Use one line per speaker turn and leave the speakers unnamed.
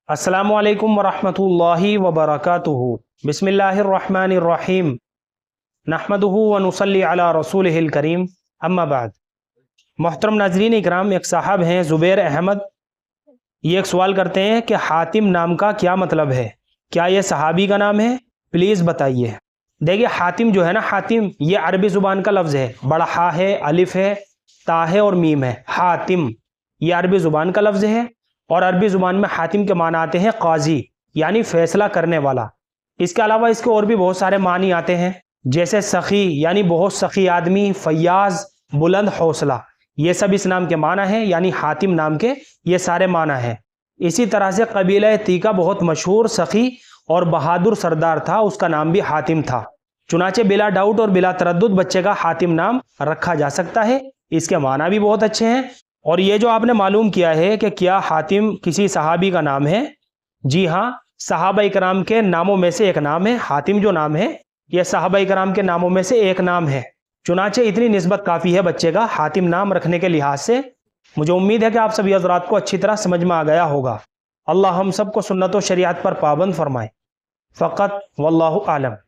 अस्सलामु अलैकुम वरहमतुल्लाहि वबरकातुहू। बिस्मिल्लाहिर्रहमानिर्रहीम। नहमदुहू व नुसल्ली अला रसूलिहिल करीम। अम्मा बाद। मोहतरम नाज़रीन इकराम, एक साहब हैं ज़ुबैर अहमद, ये एक सवाल करते हैं कि हातिम नाम का क्या मतलब है, क्या ये सहाबी का नाम है? प्लीज़ बताइए। देखिए, हातिम जो है ना, हातिम ये अरबी ज़ुबान का लफ्ज़ है। बड़ा हा है, अलिफ है, ता है और मीम है। हातिम ये अरबी ज़ुबान का लफ्ज़ है और अरबी ज़ुबान में हातिम के माना आते हैं काजी, यानी फ़ैसला करने वाला। इसके अलावा इसके और भी बहुत सारे मानी आते हैं, जैसे सखी यानी बहुत सखी आदमी, फयाज बुलंद हौसला, ये सब इस नाम के माना है, यानी हातिम नाम के ये सारे माना है। इसी तरह से कबीला तीका बहुत मशहूर सखी और बहादुर सरदार था, उसका नाम भी हातिम था। चुनाचे बिला डाउट और बिला तरद्दुद बच्चे का हातिम नाम रखा जा सकता है। इसके माना भी बहुत अच्छे हैं। और ये जो आपने मालूम किया है कि क्या हातिम किसी सहाबी का नाम है, जी हाँ, सहाबा इकराम के नामों में से एक नाम है। हातिम जो नाम है यह सहाबा इकराम के नामों में से एक नाम है। चुनाचे इतनी निस्बत काफ़ी है बच्चे का हातिम नाम रखने के लिहाज से। मुझे उम्मीद है कि आप सभी हज़रात को अच्छी तरह समझ में आ गया होगा। अल्लाह हम सबको सुन्नत व शरीयत पर पाबंद फरमाए। फ़क़त वल्लाहु आलम।